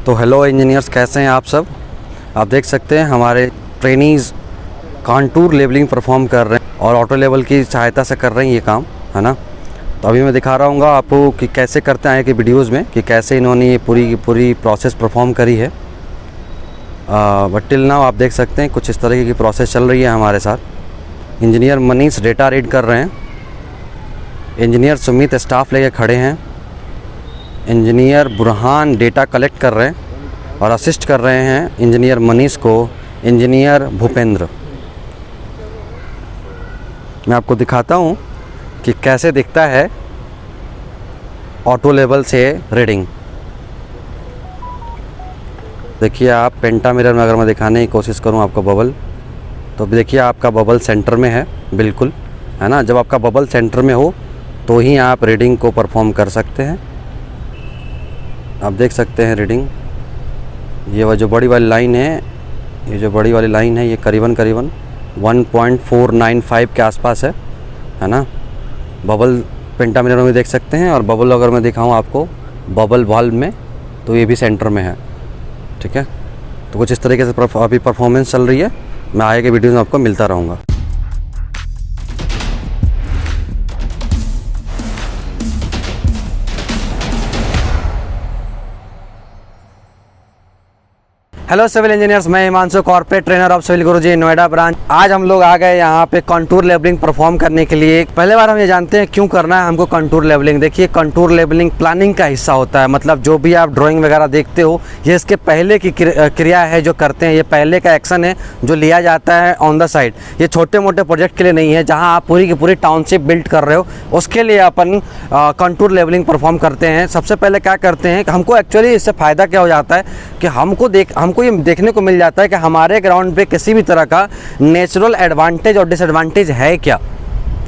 तो hello engineers, कैसे हैं आप सब। आप देख सकते हैं हमारे ट्रेनीज़ कॉन्टूर लेवलिंग परफॉर्म कर रहे हैं और ऑटो लेवल की सहायता से कर रहे हैं ये काम, है ना। तो अभी मैं दिखा रहा हूँ आपको कि कैसे करते हैं कि वीडियोज़ में कि कैसे इन्होंने ये पूरी प्रोसेस परफॉर्म करी है। बट टिल नाउ आप देख सकते हैं कुछ इस तरीके की प्रोसेस चल रही है हमारे साथ। इंजीनियर मनीष डेटा रीड कर रहे हैं, इंजीनियर सुमित स्टाफ लेके खड़े हैं, इंजीनियर बुरहान डेटा कलेक्ट कर रहे हैं और असिस्ट कर रहे हैं इंजीनियर मनीष को इंजीनियर भूपेंद्र। मैं आपको दिखाता हूँ कि कैसे दिखता है ऑटो लेवल से रीडिंग। देखिए आप पेंटा मिरर में अगर मैं दिखाने की कोशिश करूँ आपका बबल, तो देखिए आपका बबल सेंटर में है, बिल्कुल, है ना। जब आपका बबल सेंटर में हो तो ही आप रीडिंग को परफॉर्म कर सकते हैं। आप देख सकते हैं रीडिंग, ये जो बड़ी वाली लाइन है, ये करीबन 1.495 के आसपास है ना। बबल पेंटा मिरर में देख सकते हैं, और बबल अगर मैं दिखाऊं आपको बबल वाल्व में, तो ये भी सेंटर में है, ठीक है। तो कुछ इस तरीके से अभी परफॉर्मेंस चल रही है। मैं आगे के वीडियो में आपको मिलता रहूँगा। हेलो सिविल इंजीनियर्स, मैं Himanshu, corporate trainer of civil Guruji Noida branch. आज हम लोग आ गए यहाँ पे कंटूर लेवलिंग परफॉर्म करने के लिए। पहले बार हम ये जानते हैं क्यों करना है हमको कंटूर लेवलिंग। देखिए कंटूर लेवलिंग प्लानिंग का हिस्सा होता है, मतलब जो भी आप ड्राइंग वगैरह देखते हो ये इसके पहले की क्रिया है जो करते हैं, ये पहले का एक्शन है जो लिया जाता है ऑन द साइड। ये छोटे मोटे प्रोजेक्ट के लिए नहीं है, जहाँ आप पूरी की पूरी टाउनशिप बिल्ड कर रहे हो उसके लिए अपन कंटूर लेवलिंग परफॉर्म करते हैं। सबसे पहले क्या करते हैं कि हमको एक्चुअली इससे फ़ायदा क्या हो जाता है कि हमको ये देखने को मिल जाता है कि हमारे ग्राउंड पे किसी भी तरह का नेचुरल एडवांटेज और डिसएडवांटेज है क्या,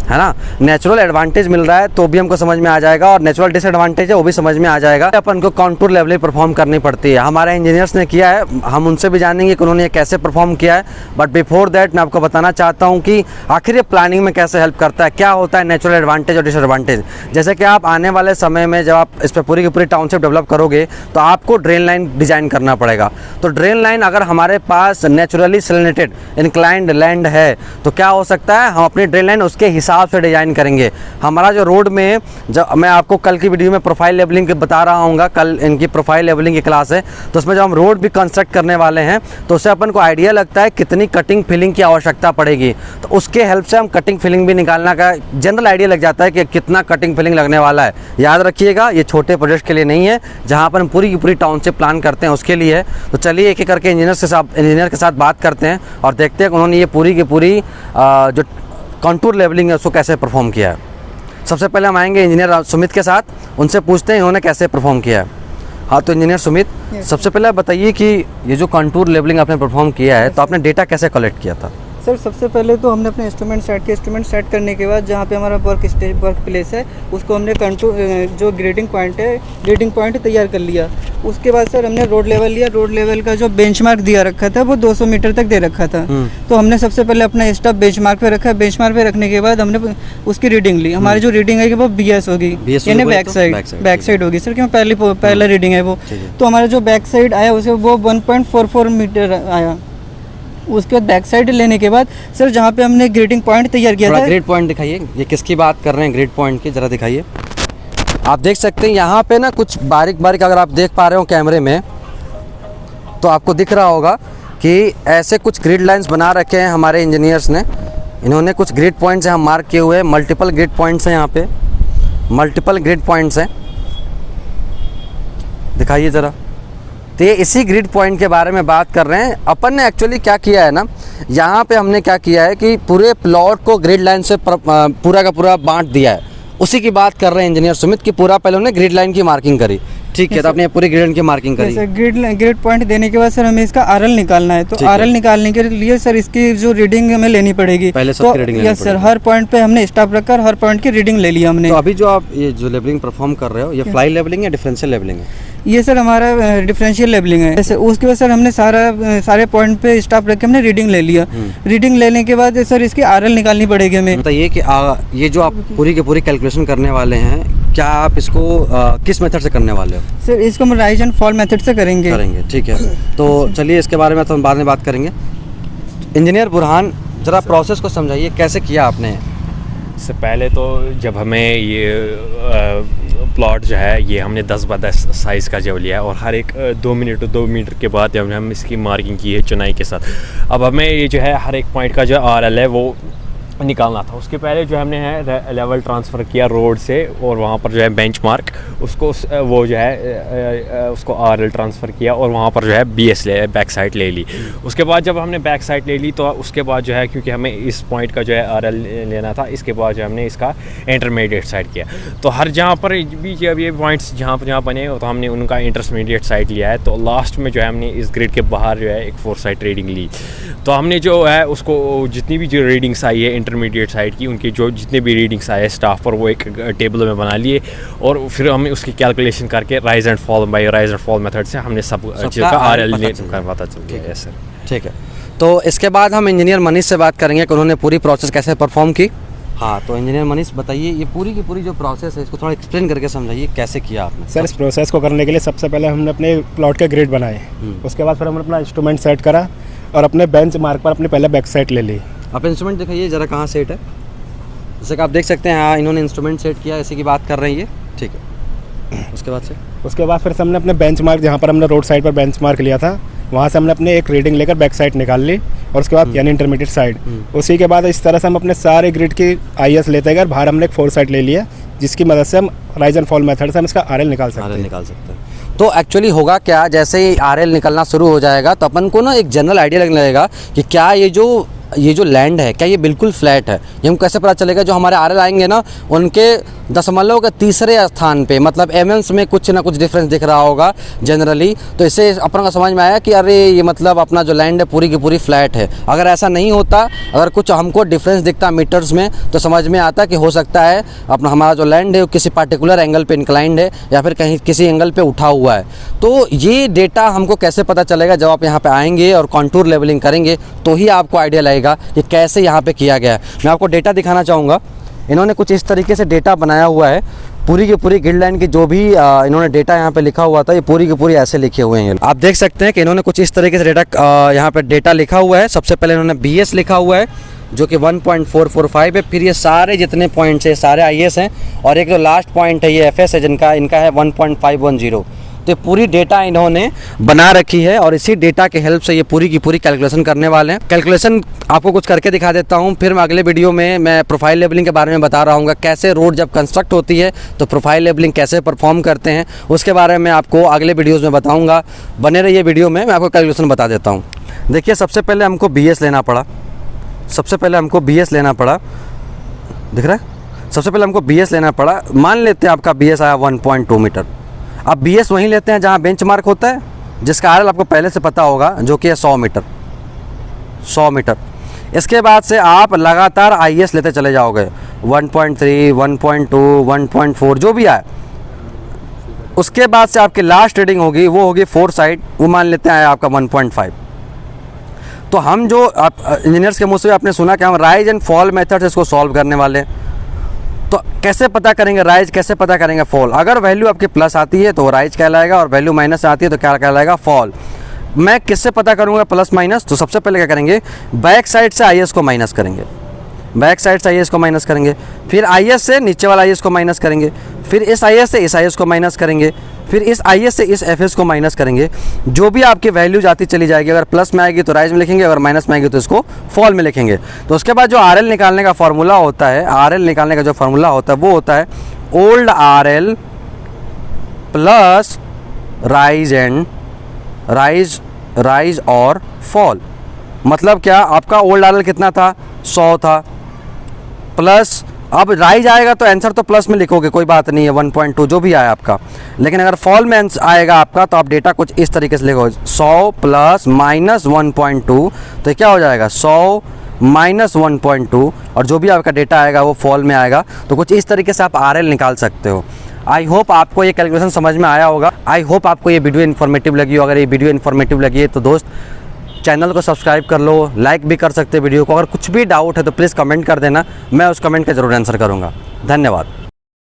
है ना। नेचुरल एडवांटेज मिल रहा है तो भी हमको समझ में आ जाएगा, और नेचुरल डिसएडवांटेज है वो भी समझ में आ जाएगा। अपन को कंटूर लेवलिंग परफॉर्म करनी पड़ती है। हमारे इंजीनियर्स ने किया है, हम उनसे भी जानेंगे कि उन्होंने कैसे परफॉर्म किया है। बट बिफोर दैट मैं आपको बताना चाहता हूँ कि आखिर ये प्लानिंग में कैसे हेल्प करता है, क्या होता है नेचुरल एडवांटेज और डिसएडवांटेज। जैसे कि आप आने वाले समय में जब आप इस पर पूरी की पूरी टाउनशिप डेवलप करोगे तो आपको ड्रेन लाइन डिजाइन करना पड़ेगा। तो ड्रेन लाइन अगर हमारे पास नेचुरली सैलिनेटेड इंक्लाइंड लैंड है तो क्या हो सकता है, हम अपनी ड्रेन लाइन उसके हिसाब से डिजाइन करेंगे। हमारा जो रोड में, जब मैं आपको कल की वीडियो में प्रोफाइल लेवलिंग बता रहा हूँ, कल इनकी प्रोफाइल लेवलिंग की क्लास है, तो उसमें जब हम रोड भी कंस्ट्रक्ट करने वाले हैं तो उससे अपन को आइडिया लगता है कितनी कटिंग फिलिंग की आवश्यकता पड़ेगी। तो उसके हेल्प से हम कटिंग फिलिंग भी निकालना का जनरल आइडिया लग जाता है कि कितना कटिंग फिलिंग लगने वाला है। याद रखिएगा ये छोटे प्रोजेक्ट के लिए नहीं है, जहाँ अपन पूरी की पूरी टाउनशिप प्लान करते हैं उसके लिए है। तो चलिए एक एक करके इंजीनियर के साथ बात करते हैं और देखते हैं कि उन्होंने ये पूरी की पूरी जो कंटूर लेवलिंग है उसको कैसे परफॉर्म किया है। सबसे पहले हम आएंगे इंजीनियर सुमित के साथ, उनसे पूछते हैं इन्होंने कैसे परफॉर्म किया है। हाँ, तो इंजीनियर सुमित, सबसे पहले आप बताइए कि ये जो कंटूर लेवलिंग आपने परफॉर्म किया है तो आपने डेटा कैसे कलेक्ट किया था। सर सबसे पहले तो हमने अपने इंस्ट्रूमेंट सेट किए। इंस्ट्रूमेंट सेट करने के बाद जहाँ पे हमारा वर्क प्लेस है उसको हमने कंटूर जो ग्रेडिंग पॉइंट तैयार कर लिया। उसके बाद सर हमने रोड लेवल लिया। रोड लेवल का जो बेंचमार्क दिया रखा था वो 200 मीटर तक दे रखा था। तो हमने सबसे पहले अपना स्टॉप बेंचमार्क पे रखा। बेंचमार्क पे रखने के बाद हमने उसकी रीडिंग ली। हमारी जो रीडिंग है वो BS होगी, यानी बैक साइड होगी सर, क्योंकि पहला रीडिंग है वो। तो हमारा जो बैक साइड आया उसे वो 1.44 मीटर आया। उसके बाद बैक साइड लेने के बाद सर जहाँ पे हमने ग्रेडिंग पॉइंट तैयार किया था, ग्रेड पॉइंट दिखाइए, ये किसकी बात कर रहे हैं ग्रेड पॉइंट की, जरा दिखाइए। आप देख सकते हैं यहाँ पे ना कुछ बारीक अगर आप देख पा रहे हो कैमरे में तो आपको दिख रहा होगा कि ऐसे कुछ ग्रिड लाइंस बना रखे हैं हमारे इंजीनियर्स ने। इन्होंने कुछ ग्रिड पॉइंट्स यहाँ मार्क किए हुए हैं, मल्टीपल ग्रिड पॉइंट्स हैं, यहाँ पे मल्टीपल ग्रिड पॉइंट्स हैं, दिखाइए ज़रा। तो ये इसी ग्रिड पॉइंट के बारे में बात कर रहे हैं। अपन ने एक्चुअली क्या किया है ना, यहाँ पे हमने क्या किया है कि पूरे प्लॉट को ग्रिड लाइन से पूरा का पूरा बांट दिया है। उसी की बात कर रहे हैं इंजीनियर सुमित कि पूरा पहले उन्होंने ग्रिड लाइन की मार्किंग करी, ठीक है। तो आपने पूरी ग्रिड लाइन की मार्किंग करी। ग्रिड पॉइंट देने के बाद सर हमें इसका RL निकालना है। तो RL निकालने के लिए सर इसकी जो रीडिंग हमें लेनी पड़ेगी पहले तो यस सर, हर पॉइंट पे हमने स्टॉप रखकर हर पॉइंट की रीडिंग ले लिया हमने। तो अभी जो आप ये जो लेवलिंग परफॉर्म कर रहे हो, ये फ्लाई लेवलिंग या डिफरेंशियल लेवलिंग है? ये सर हमारा डिफरेंशियल लेवलिंग है। जैसे उसके बाद सर हमने सारे पॉइंट पे स्टॉप रख के हमने रीडिंग ले लिया। रीडिंग लेने के बाद सर इसकी RL निकालनी पड़ेगी हमें। बताइए कि ये जो आप पूरी की पूरी कैलकुलेशन करने वाले हैं क्या आप इसको किस मेथड से करने वाले हो? सर इसको हम राइज एंड फॉल मेथड से करेंगे। ठीक है, तो चलिए इसके बारे में तो हम बाद में बात करेंगे। इंजीनियर बुरहान, ज़रा प्रोसेस को समझाइए, कैसे किया आपने? इससे पहले तो जब हमें ये प्लॉट जो है ये हमने 10 बाय 10 साइज़ का जब लिया है और हर एक 2 मीटर के बाद जब हम इसकी मार्किंग की है चुनाई के साथ। अब हमें ये जो है हर एक पॉइंट का जो RL है वो निकालना था। उसके पहले जो हमने है लेवल ट्रांसफ़र किया रोड से और वहाँ पर जो है बेंचमार्क उसको वो जो है उसको RL ट्रांसफ़र किया और वहाँ पर जो है BS ले बैक साइड ले ली। उसके बाद जब हमने बैक साइड ले ली तो उसके बाद जो है क्योंकि हमें इस पॉइंट का जो है RL लेना था, इसके बाद जो हमने इसका इंटरमीडिएट साइड किया। तो हर जहाँ पर भी जब ये पॉइंट्स जहाँ बने तो हमने उनका इंटरमीडिएट साइड लिया है। तो लास्ट में जो है हमने इस ग्रिड के बाहर जो है एक 4 साइड रीडिंग ली। तो हमने जो है उसको जितनी भी जो रीडिंग्स आई है इंटरमीडिएट साइड की, उनकी जो जितने भी रीडिंग्स आए स्टाफ पर वो एक टेबल में बना लिए और फिर हमने उसकी कैलकुलेशन करके rise and fall bye rise and fall method से हमने सब चीज़ का RL पता चल गया है सर। ठीक है, तो इसके बाद हम इंजीनियर मनीष से बात करेंगे कि उन्होंने पूरी प्रोसेस कैसे परफॉर्म की। हाँ, तो इंजीनियर मनीष बताइए, ये पूरी की पूरी जो प्रोसेस है इसको थोड़ा एक्सप्लेन करके समझाइए, कैसे किया आपने? सर इस प्रोसेस को करने के लिए सबसे पहले हमने अपने प्लॉट के ग्रिड बनाए, उसके बाद फिर हमने अपना इंस्ट्रूमेंट सेट करा और अपने बेंच मार्क पर अपनी पहले बैक साइड ले ली। आप इंस्ट्रूमेंट दिखाइए ज़रा, कहाँ सेट है? जैसे कि आप देख सकते हैं, हाँ इन्होंने इंस्ट्रूमेंट सेट किया, इसी की बात कर रही है। ठीक है, उसके बाद फिर से हमने अपने बेंच मार्क, जहाँ पर हमने रोड साइड पर बेंच मार्क लिया था, वहाँ से हमने अपने एक रीडिंग लेकर बैक साइड निकाल ली और उसके बाद यानी इंटरमीडिएट साइड। उसी के बाद इस तरह से हम अपने सारे ग्रिड की IS लेते गए, बाहर हमने एक 4 साइड ले लिया जिसकी मदद से हम राइज एंड फॉल मेथड से हम इसका RL निकाल सकते हैं। तो एक्चुअली होगा क्या, जैसे ही RL निकलना शुरू हो जाएगा तो अपन को ना एक जनरल आइडिया लगने लगेगा कि क्या ये जो लैंड है क्या ये बिल्कुल फ्लैट है। ये हम कैसे पता चलेगा? जो हमारे RL आएंगे ना उनके दशमलव के तीसरे स्थान पे, मतलब एमएम्स में कुछ ना कुछ डिफरेंस दिख रहा होगा जनरली। तो इससे अपन को समझ में आया कि अरे ये मतलब अपना जो लैंड है पूरी की पूरी फ्लैट है। अगर ऐसा नहीं होता, अगर कुछ हमको डिफरेंस दिखता मीटर्स में, तो समझ में आता कि हो सकता है अपना हमारा जो लैंड है वो किसी पार्टिकुलर एंगल पे इंक्लाइंड है या फिर कहीं किसी एंगल पे उठा हुआ है। तो ये डेटा हमको कैसे पता चलेगा? जब आप यहाँ पे आएंगे और कॉन्टूर लेवलिंग करेंगे तो ही आपको आइडिया लगेगा कि कैसे यहाँ पे किया गया है। मैं आपको डेटा दिखाना चाहूँगा। इन्होंने कुछ इस तरीके से डेटा बनाया हुआ है, पूरी की पूरी ग्रिड लाइन की जो भी इन्होंने डेटा यहाँ पे लिखा हुआ था, ये पूरी की पूरी ऐसे लिखे हुए हैं। आप देख सकते हैं कि इन्होंने कुछ इस तरीके से डेटा यहाँ पे डेटा लिखा हुआ है। सबसे पहले इन्होंने BS लिखा हुआ है जो कि 1.445 है। फिर ये सारे जितने पॉइंट्स है सारे IS हैं और एक जो लास्ट पॉइंट है ये FS है इनका है 1.510। तो पूरी डेटा इन्होंने बना रखी है और इसी डेटा के हेल्प से ये पूरी की पूरी कैलकुलेशन करने वाले हैं। कैलकुलेशन आपको कुछ करके दिखा देता हूँ, फिर मैं अगले वीडियो में मैं प्रोफाइल लेबलिंग के बारे में बता रहा हूँ, कैसे रोड जब कंस्ट्रक्ट होती है तो प्रोफाइल लेबलिंग कैसे परफॉर्म करते हैं, उसके बारे में आपको अगले वीडियोज़ में बताऊँगा। बने रहिए वीडियो में, मैं आपको कैलकुलेशन बता देता हूँ। देखिए, सबसे पहले हमको BS लेना पड़ा। दिख रहा है? सबसे पहले हमको BS लेना पड़ा। मान लेते हैं आपका BS आया 1.2 मीटर। अब BS वहीं लेते हैं जहाँ बेंचमार्क होता है, जिसका RL आपको पहले से पता होगा जो कि है 100 मीटर। इसके बाद से आप लगातार IS लेते चले जाओगे, 1.3, 1.2, 1.4 जो भी आए। उसके बाद से आपकी लास्ट रीडिंग होगी वो होगी 4 साइड, वो मान लेते हैं आपका 1.5। तो हम जो आप इंजीनियर्स के मुँह से आपने सुना कि हम राइज एंड फॉल मेथड से इसको सॉल्व करने वाले हैं। तो कैसे पता करेंगे राइज, कैसे पता करेंगे फॉल? अगर वैल्यू आपकी प्लस आती है तो राइज कहलाएगा और वैल्यू माइनस आती है तो क्या कहलाएगा? फॉल। मैं किससे पता करूंगा प्लस माइनस? तो सबसे पहले क्या करेंगे, बैक साइड से IS को माइनस करेंगे, फिर IS से नीचे वाला IS को माइनस करेंगे, फिर इस IS से इस IS को माइनस करेंगे, फिर इस IS से इस FS को माइनस करेंगे। जो भी आपकी वैल्यू जाती चली जाएगी, अगर प्लस में आएगी तो राइज में लिखेंगे, अगर माइनस में आएगी तो इसको फॉल में लिखेंगे। तो उसके बाद जो RL निकालने का फॉर्मूला होता है, वो होता है ओल्ड RL प्लस राइज और फॉल। मतलब क्या, आपका ओल्ड RL कितना था? 100 था, प्लस अब राइज आएगा तो आंसर तो प्लस में लिखोगे, कोई बात नहीं है, 1.2 जो भी आया आपका। लेकिन अगर फॉल में आएगा आपका तो आप डेटा कुछ इस तरीके से लिखोगे, 100 प्लस माइनस 1.2, तो क्या हो जाएगा 100 माइनस 1.2, और जो भी आपका डेटा आएगा वो फॉल में आएगा। तो कुछ इस तरीके से आप RL निकाल सकते हो। आई होप आपको ये कैलकुलेशन समझ में आया होगा। आई होप आपको ये वीडियो इन्फॉर्मेटिव लगी हो। अगर ये वीडियो इन्फॉर्मेटिव लगी है तो दोस्त चैनल को सब्सक्राइब कर लो, लाइक भी कर सकते वीडियो को। अगर कुछ भी डाउट है तो प्लीज़ कमेंट कर देना, मैं उस कमेंट का ज़रूर आंसर करूँगा। धन्यवाद।